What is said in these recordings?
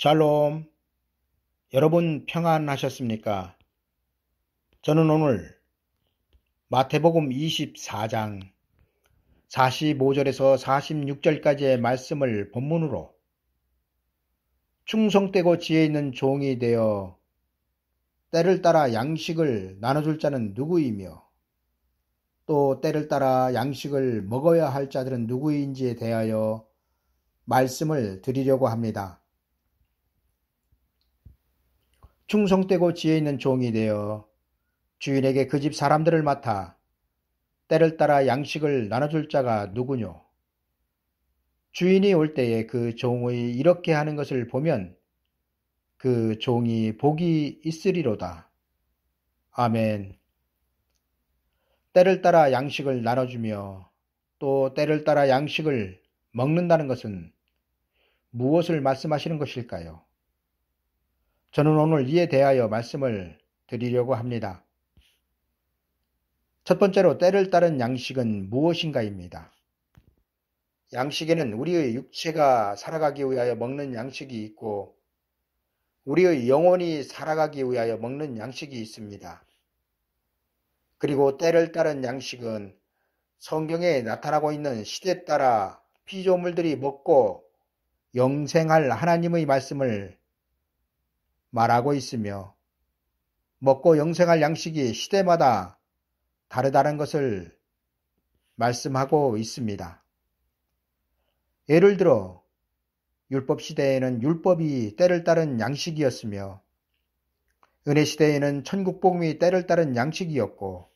샬롬. 여러분 평안하셨습니까? 저는 오늘 마태복음 24장 45절에서 46절까지의 말씀을 본문으로 충성되고 지혜 있는 종이 되어 때를 따라 양식을 나눠줄 자는 누구이며 또 때를 따라 양식을 먹어야 할 자들은 누구인지에 대하여 말씀을 드리려고 합니다. 충성되고 지혜 있는 종이 되어 주인에게 그 집 사람들을 맡아 때를 따라 양식을 나눠줄 자가 누구뇨? 주인이 올 때에 그 종의 이렇게 하는 것을 보면 그 종이 복이 있으리로다. 아멘. 때를 따라 양식을 나눠주며 또 때를 따라 양식을 먹는다는 것은 무엇을 말씀하시는 것일까요? 저는 오늘 이에 대하여 말씀을 드리려고 합니다. 첫 번째로 때를 따른 양식은 무엇인가입니다. 양식에는 우리의 육체가 살아가기 위하여 먹는 양식이 있고 우리의 영혼이 살아가기 위하여 먹는 양식이 있습니다. 그리고 때를 따른 양식은 성경에 나타나고 있는 시대 따라 피조물들이 먹고 영생할 하나님의 말씀을 말하고 있으며 먹고 영생할 양식이 시대마다 다르다는 것을 말씀하고 있습니다. 예를 들어 율법 시대에는 율법이 때를 따른 양식이었으며 은혜 시대에는 천국 복음이 때를 따른 양식이었고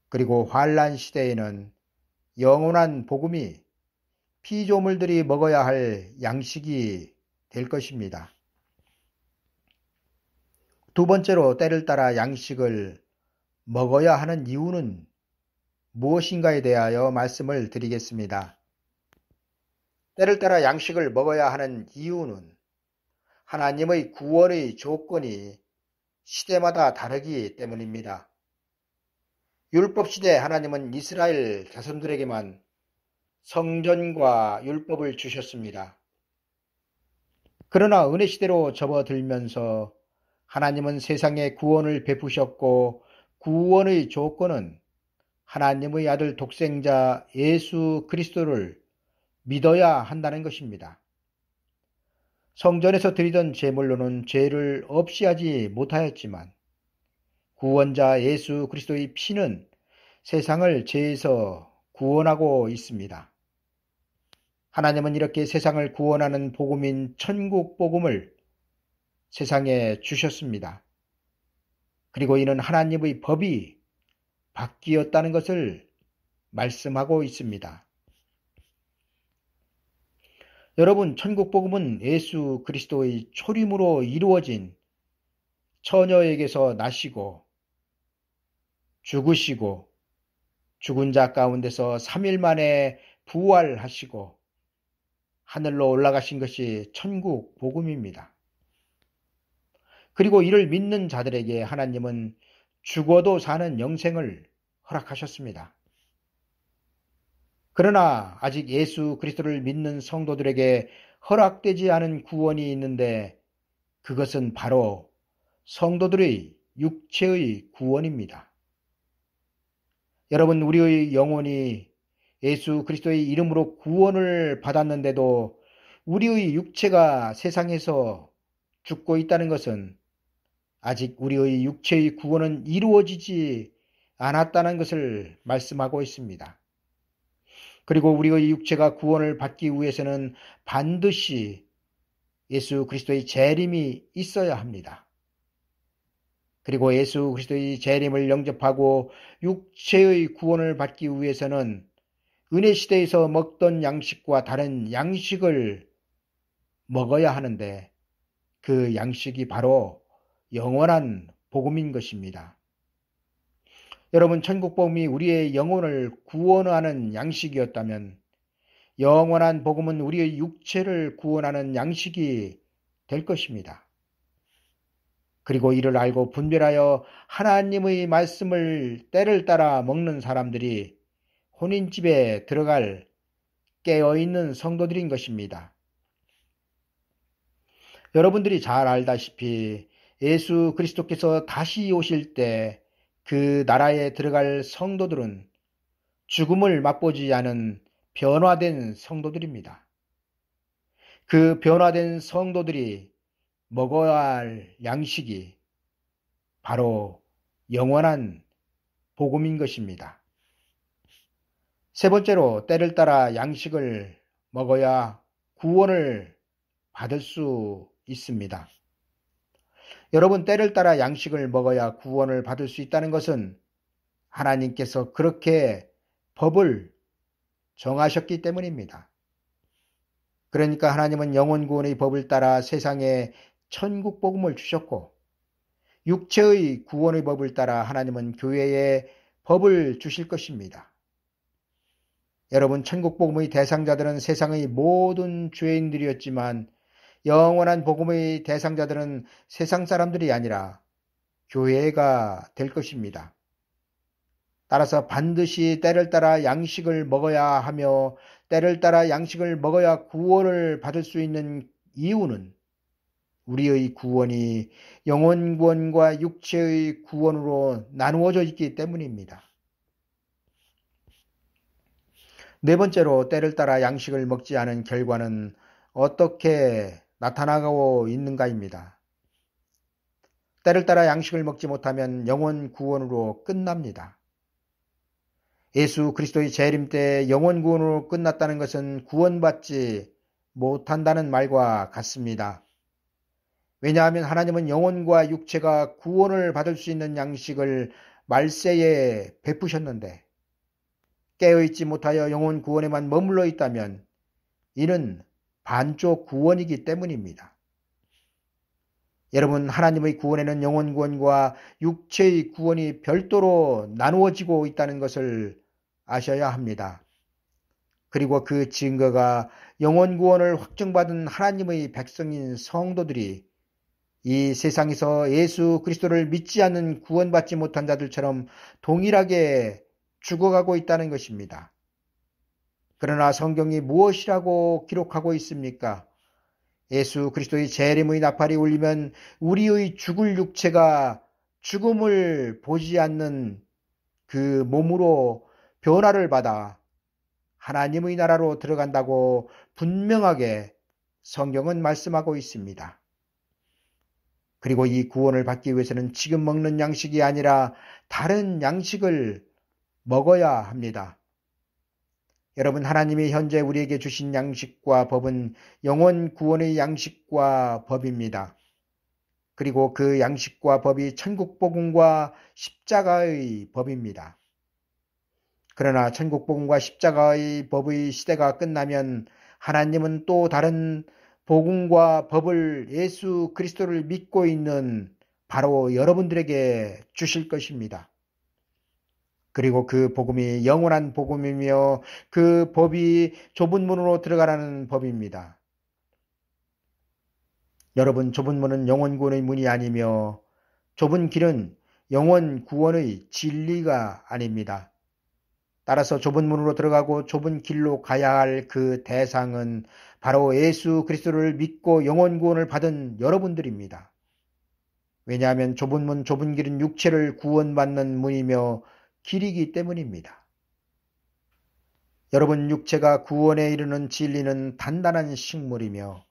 그리고 환난 시대에는 영원한 복음이 피조물들이 먹어야 할 양식이 될 것입니다. 두 번째로 때를 따라 양식을 먹어야 하는 이유는 무엇인가에 대하여 말씀을 드리겠습니다. 때를 따라 양식을 먹어야 하는 이유는 하나님의 구원의 조건이 시대마다 다르기 때문입니다. 율법 시대 하나님은 이스라엘 자손들에게만 성전과 율법을 주셨습니다. 그러나 은혜 시대로 접어들면서 하나님은 세상에 구원을 베푸셨고 구원의 조건은 하나님의 아들 독생자 예수 그리스도를 믿어야 한다는 것입니다. 성전에서 드리던 제물로는 죄를 없이 하지 못하였지만 구원자 예수 그리스도의 피는 세상을 죄에서 구원하고 있습니다. 하나님은 이렇게 세상을 구원하는 복음인 천국 복음을 세상에 주셨습니다. 그리고 이는 하나님의 법이 바뀌었다는 것을 말씀하고 있습니다. 여러분, 천국 복음은 예수 그리스도의 초림으로 이루어진 처녀에게서 나시고 죽으시고 죽은 자 가운데서 3일 만에 부활하시고 하늘로 올라가신 것이 천국 복음입니다. 그리고 이를 믿는 자들에게 하나님은 죽어도 사는 영생을 허락하셨습니다. 그러나 아직 예수 그리스도를 믿는 성도들에게 허락되지 않은 구원이 있는데 그것은 바로 성도들의 육체의 구원입니다. 여러분, 우리의 영혼이 예수 그리스도의 이름으로 구원을 받았는데도 우리의 육체가 세상에서 죽고 있다는 것은 아직 우리의 육체의 구원은 이루어지지 않았다는 것을 말씀하고 있습니다. 그리고 우리의 육체가 구원을 받기 위해서는 반드시 예수 그리스도의 재림이 있어야 합니다. 그리고 예수 그리스도의 재림을 영접하고 육체의 구원을 받기 위해서는 은혜 시대에서 먹던 양식과 다른 양식을 먹어야 하는데 그 양식이 바로 영원한 복음인 것입니다. 여러분, 천국 복음이 우리의 영혼을 구원하는 양식이었다면 영원한 복음은 우리의 육체를 구원하는 양식이 될 것입니다. 그리고 이를 알고 분별하여 하나님의 말씀을 때를 따라 먹는 사람들이 혼인집에 들어갈 깨어있는 성도들인 것입니다. 여러분들이 잘 알다시피 예수 그리스도께서 다시 오실 때 그 나라에 들어갈 성도들은 죽음을 맛보지 않은 변화된 성도들입니다. 그 변화된 성도들이 먹어야 할 양식이 바로 영원한 복음인 것입니다. 세 번째로 때를 따라 양식을 먹어야 구원을 받을 수 있습니다. 여러분, 때를 따라 양식을 먹어야 구원을 받을 수 있다는 것은 하나님께서 그렇게 법을 정하셨기 때문입니다. 그러니까 하나님은 영혼 구원의 법을 따라 세상에 천국 복음을 주셨고, 육체의 구원의 법을 따라 하나님은 교회에 법을 주실 것입니다. 여러분, 천국 복음의 대상자들은 세상의 모든 죄인들이었지만 영원한 복음의 대상자들은 세상 사람들이 아니라 교회가 될 것입니다. 따라서 반드시 때를 따라 양식을 먹어야 하며 때를 따라 양식을 먹어야 구원을 받을 수 있는 이유는 우리의 구원이 영혼 구원과 육체의 구원으로 나누어져 있기 때문입니다. 네 번째로 때를 따라 양식을 먹지 않은 결과는 어떻게 나타나고 있는가입니다. 때를 따라 양식을 먹지 못하면 영혼 구원으로 끝납니다. 예수 그리스도의 재림 때 영혼 구원으로 끝났다는 것은 구원받지 못한다는 말과 같습니다. 왜냐하면 하나님은 영혼과 육체가 구원을 받을 수 있는 양식을 말세에 베푸셨는데 깨어있지 못하여 영혼 구원에만 머물러 있다면 이는 반쪽 구원이기 때문입니다. 여러분, 하나님의 구원에는 영혼 구원과 육체의 구원이 별도로 나누어지고 있다는 것을 아셔야 합니다. 그리고 그 증거가 영혼 구원을 확정받은 하나님의 백성인 성도들이 이 세상에서 예수 그리스도를 믿지 않는 구원받지 못한 자들처럼 동일하게 죽어가고 있다는 것입니다. 그러나 성경이 무엇이라고 기록하고 있습니까? 예수 그리스도의 재림의 나팔이 울리면 우리의 죽을 육체가 죽음을 보지 않는 그 몸으로 변화를 받아 하나님의 나라로 들어간다고 분명하게 성경은 말씀하고 있습니다. 그리고 이 구원을 받기 위해서는 지금 먹는 양식이 아니라 다른 양식을 먹어야 합니다. 여러분, 하나님이 현재 우리에게 주신 양식과 법은 영혼 구원의 양식과 법입니다. 그리고 그 양식과 법이 천국 복음과 십자가의 법입니다. 그러나 천국 복음과 십자가의 법의 시대가 끝나면 하나님은 또 다른 복음과 법을 예수 그리스도를 믿고 있는 바로 여러분들에게 주실 것입니다. 그리고 그 복음이 영원한 복음이며 그 법이 좁은 문으로 들어가라는 법입니다. 여러분, 좁은 문은 영혼 구원의 문이 아니며 좁은 길은 영혼 구원의 진리가 아닙니다. 따라서 좁은 문으로 들어가고 좁은 길로 가야 할 그 대상은 바로 예수 그리스도를 믿고 영혼 구원을 받은 여러분들입니다. 왜냐하면 좁은 문, 좁은 길은 육체를 구원받는 문이며 길이기 때문입니다. 여러분, 육체가 구원에 이르는 진리는 단단한 식물이며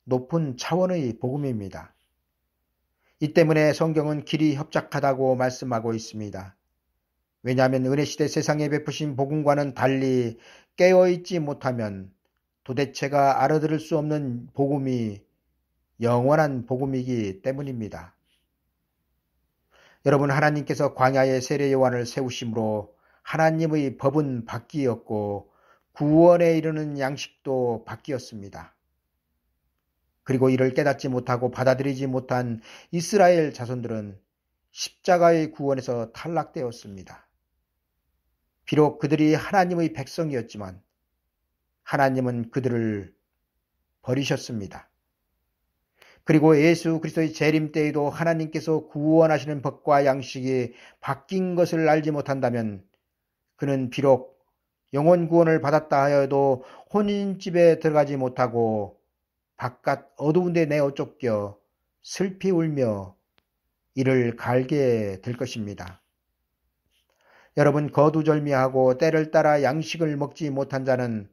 높은 차원의 복음입니다. 이 때문에 성경은 길이 협착하다고 말씀하고 있습니다. 왜냐하면 은혜시대 세상에 베푸신 복음과는 달리 깨어있지 못하면 도대체가 알아들을 수 없는 복음이 영원한 복음이기 때문입니다. 여러분, 하나님께서 광야에 세례 요한을 세우심으로 하나님의 법은 바뀌었고 구원에 이르는 양식도 바뀌었습니다. 그리고 이를 깨닫지 못하고 받아들이지 못한 이스라엘 자손들은 십자가의 구원에서 탈락되었습니다. 비록 그들이 하나님의 백성이었지만 하나님은 그들을 버리셨습니다. 그리고 예수 그리스도의 재림 때에도 하나님께서 구원하시는 법과 양식이 바뀐 것을 알지 못한다면 그는 비록 영혼 구원을 받았다 하여도 혼인집에 들어가지 못하고 바깥 어두운 데 내어 쫓겨 슬피 울며 이를 갈게 될 것입니다. 여러분, 거두절미하고 때를 따라 양식을 먹지 못한 자는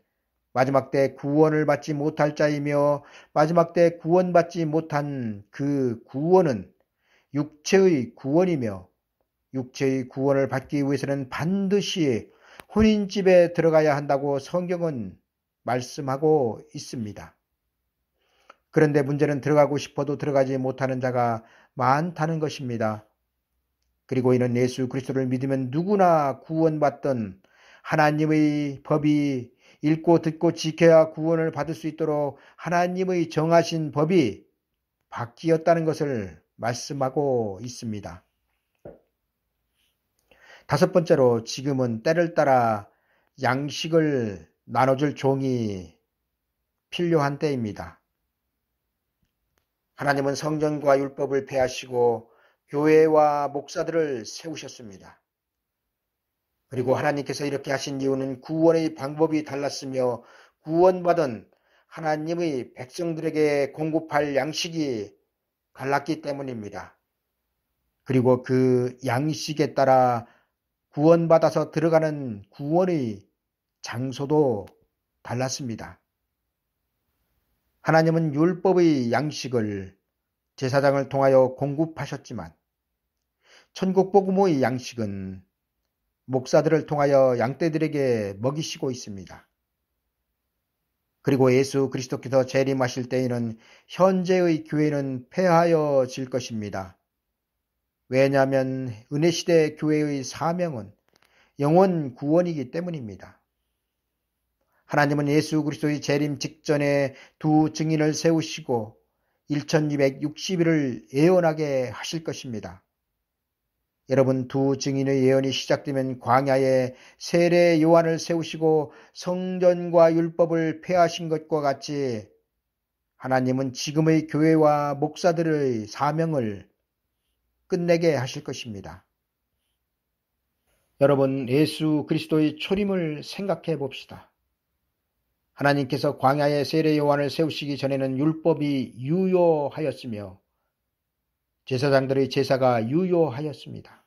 마지막 때 구원을 받지 못할 자이며, 마지막 때 구원받지 못한 그 구원은 육체의 구원이며, 육체의 구원을 받기 위해서는 반드시 혼인집에 들어가야 한다고 성경은 말씀하고 있습니다. 그런데 문제는 들어가고 싶어도 들어가지 못하는 자가 많다는 것입니다. 그리고 이는 예수 그리스도를 믿으면 누구나 구원받던 하나님의 법이 읽고 듣고 지켜야 구원을 받을 수 있도록 하나님의 정하신 법이 바뀌었다는 것을 말씀하고 있습니다. 다섯 번째로, 지금은 때를 따라 양식을 나눠줄 종이 필요한 때입니다. 하나님은 성전과 율법을 폐하시고 교회와 목사들을 세우셨습니다. 그리고 하나님께서 이렇게 하신 이유는 구원의 방법이 달랐으며 구원받은 하나님의 백성들에게 공급할 양식이 달랐기 때문입니다. 그리고 그 양식에 따라 구원받아서 들어가는 구원의 장소도 달랐습니다. 하나님은 율법의 양식을 제사장을 통하여 공급하셨지만 천국 복음의 양식은 목사들을 통하여 양떼들에게 먹이시고 있습니다. 그리고 예수 그리스도께서 재림하실 때에는 현재의 교회는 폐하여질 것입니다. 왜냐하면 은혜시대 교회의 사명은 영혼 구원이기 때문입니다. 하나님은 예수 그리스도의 재림 직전에 두 증인을 세우시고 1260일을 예언하게 하실 것입니다. 여러분, 두 증인의 예언이 시작되면 광야에 세례 요한을 세우시고 성전과 율법을 폐하신 것과 같이 하나님은 지금의 교회와 목사들의 사명을 끝내게 하실 것입니다. 여러분, 예수 그리스도의 초림을 생각해 봅시다. 하나님께서 광야에 세례 요한을 세우시기 전에는 율법이 유효하였으며 제사장들의 제사가 유효하였습니다.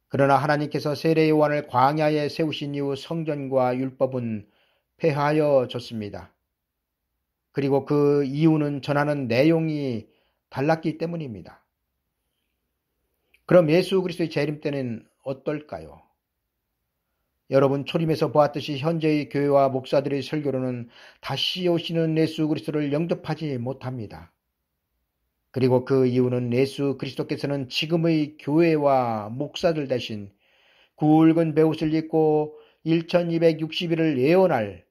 그러나 하나님께서 세례 요한을 광야에 세우신 이후 성전과 율법은 폐하여졌습니다. 그리고 그 이유는 전하는 내용이 달랐기 때문입니다. 그럼 예수 그리스도의 재림 때는 어떨까요? 여러분, 초림에서 보았듯이 현재의 교회와 목사들의 설교로는 다시 오시는 예수 그리스도를 영접하지 못합니다. 그리고 그 이유는 예수 그리스도께서는 지금의 교회와 목사들 대신 굵은 베옷을 입고 1260일을 예언할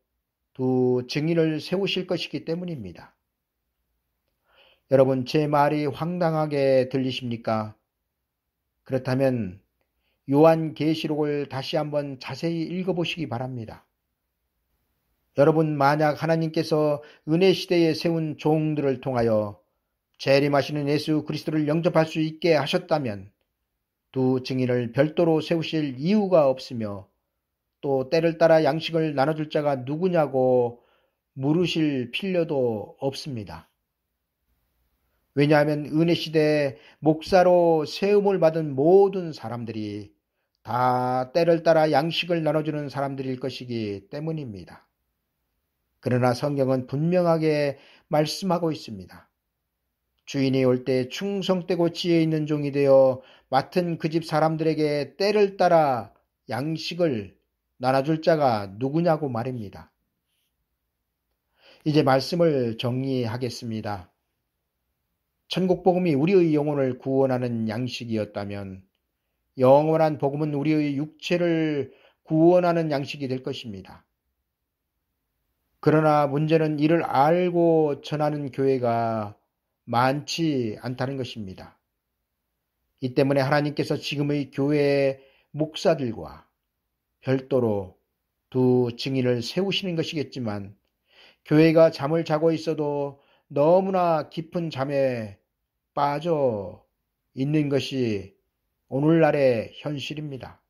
두 증인을 세우실 것이기 때문입니다. 여러분, 제 말이 황당하게 들리십니까? 그렇다면 요한계시록을 다시 한번 자세히 읽어보시기 바랍니다. 여러분, 만약 하나님께서 은혜 시대에 세운 종들을 통하여 재림하시는 예수 그리스도를 영접할 수 있게 하셨다면 두 증인을 별도로 세우실 이유가 없으며 또 때를 따라 양식을 나눠줄 자가 누구냐고 물으실 필요도 없습니다. 왜냐하면 은혜 시대에 목사로 세움을 받은 모든 사람들이 다 때를 따라 양식을 나눠주는 사람들일 것이기 때문입니다. 그러나 성경은 분명하게 말씀하고 있습니다. 주인이 올 때 충성되고 지혜 있는 종이 되어 맡은 그 집 사람들에게 때를 따라 양식을 나눠줄 자가 누구냐고 말입니다. 이제 말씀을 정리하겠습니다. 천국 복음이 우리의 영혼을 구원하는 양식이었다면 영원한 복음은 우리의 육체를 구원하는 양식이 될 것입니다. 그러나 문제는 이를 알고 전하는 교회가 많지 않다는 것입니다. 이 때문에 하나님께서 지금의 교회의 목사들과 별도로 두 증인을 세우시는 것이겠지만 교회가 잠을 자고 있어도 너무나 깊은 잠에 빠져 있는 것이 오늘날의 현실입니다.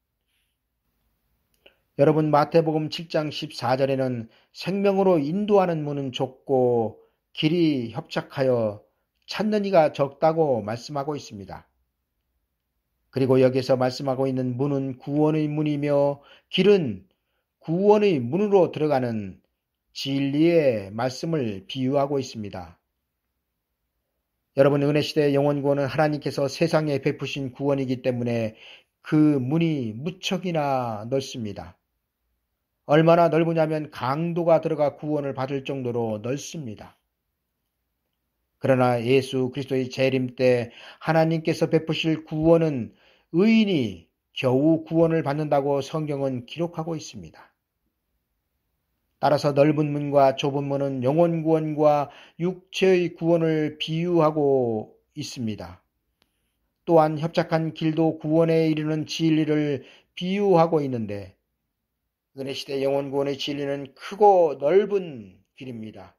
여러분, 마태복음 7장 14절에는 생명으로 인도하는 문은 좁고 길이 협착하여 찾는 이가 적다고 말씀하고 있습니다. 그리고 여기서 말씀하고 있는 문은 구원의 문이며 길은 구원의 문으로 들어가는 진리의 말씀을 비유하고 있습니다. 여러분, 은혜시대 영원구원은 하나님께서 세상에 베푸신 구원이기 때문에 그 문이 무척이나 넓습니다. 얼마나 넓으냐면 강도가 들어가 구원을 받을 정도로 넓습니다. 그러나 예수 그리스도의 재림 때 하나님께서 베푸실 구원은 의인이 겨우 구원을 받는다고 성경은 기록하고 있습니다. 따라서 넓은 문과 좁은 문은 영혼 구원과 육체의 구원을 비유하고 있습니다. 또한 협착한 길도 구원에 이르는 진리를 비유하고 있는데 은혜시대 영혼 구원의 진리는 크고 넓은 길입니다.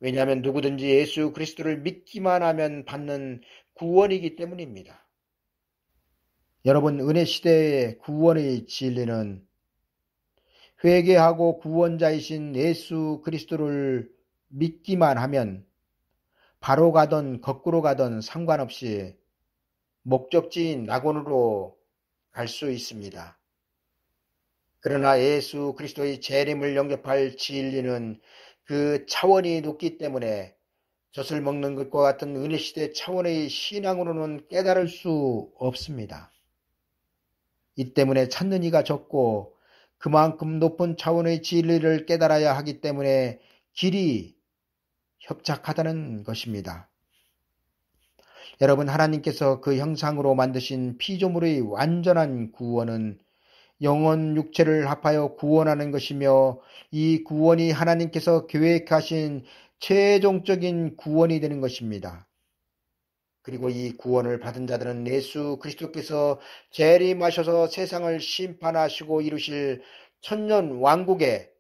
왜냐하면 누구든지 예수 그리스도를 믿기만 하면 받는 구원이기 때문입니다. 여러분, 은혜시대의 구원의 진리는 회개하고 구원자이신 예수 그리스도를 믿기만 하면 바로 가든 거꾸로 가든 상관없이 목적지인 낙원으로 갈 수 있습니다. 그러나 예수 그리스도의 재림을 영접할 진리는 그 차원이 높기 때문에 젖을 먹는 것과 같은 은혜시대 차원의 신앙으로는 깨달을 수 없습니다. 이 때문에 찾는 이가 적고 그만큼 높은 차원의 진리를 깨달아야 하기 때문에 길이 협착하다는 것입니다. 여러분, 하나님께서 그 형상으로 만드신 피조물의 완전한 구원은 영혼 육체를 합하여 구원하는 것이며 이 구원이 하나님께서 계획하신 최종적인 구원이 되는 것입니다. 그리고 이 구원을 받은 자들은 예수 그리스도께서 재림하셔서 세상을 심판하시고 이루실 천년 왕국에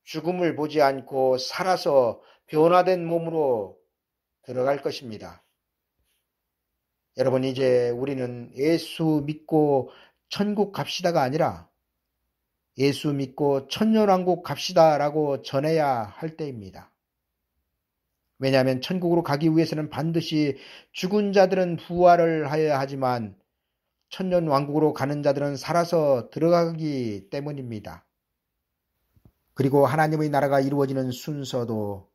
죽음을 보지 않고 살아서 변화된 몸으로 들어갈 것입니다. 여러분, 이제 우리는 예수 믿고 천국 갑시다가 아니라 예수 믿고 천년왕국 갑시다라고 전해야 할 때입니다. 왜냐하면 천국으로 가기 위해서는 반드시 죽은 자들은 부활을 하여야 하지만 천년왕국으로 가는 자들은 살아서 들어가기 때문입니다. 그리고 하나님의 나라가 이루어지는 순서도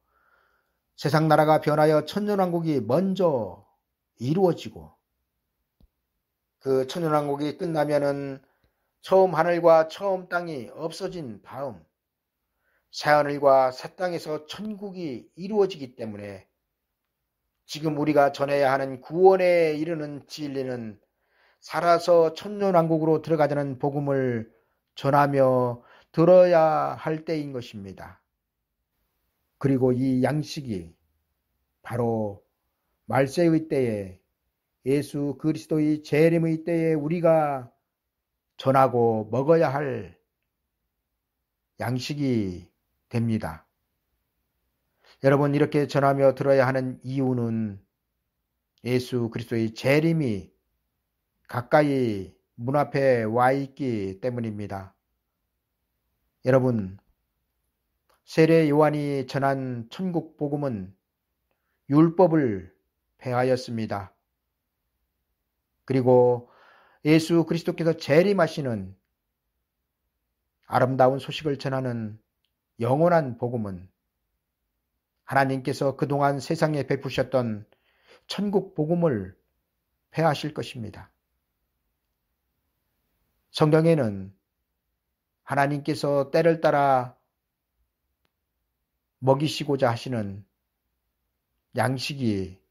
세상 나라가 변하여 천년왕국이 먼저 이루어지고 그 천년왕국이 끝나면은 처음 하늘과 처음 땅이 없어진 다음 새하늘과 새 땅에서 천국이 이루어지기 때문에 지금 우리가 전해야 하는 구원에 이르는 진리는 살아서 천년왕국으로 들어가자는 복음을 전하며 들어야 할 때인 것입니다. 그리고 이 양식이 바로 말세의 때에 예수 그리스도의 재림의 때에 우리가 전하고 먹어야 할 양식이 됩니다. 여러분, 이렇게 전하며 들어야 하는 이유는 예수 그리스도의 재림이 가까이 문 앞에 와 있기 때문입니다. 여러분, 세례 요한이 전한 천국 복음은 율법을 폐하였습니다. 그리고 예수 그리스도께서 재림하시는 아름다운 소식을 전하는 영원한 복음은 하나님께서 그동안 세상에 베푸셨던 천국 복음을 폐하실 것입니다. 성경에는 하나님께서 때를 따라 먹이시고자 하시는 양식이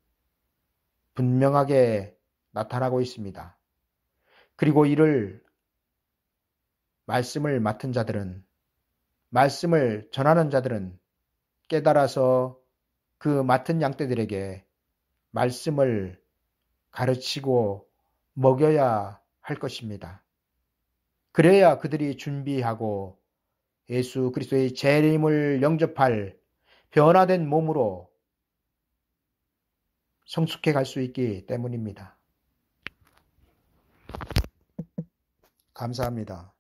분명하게 나타나고 있습니다. 그리고 이를 말씀을 맡은 자들은, 말씀을 전하는 자들은 깨달아서 그 맡은 양떼들에게 말씀을 가르치고 먹여야 할 것입니다. 그래야 그들이 준비하고 예수 그리스도의 재림을 영접할 변화된 몸으로 성숙해 갈 수 있기 때문입니다. 감사합니다.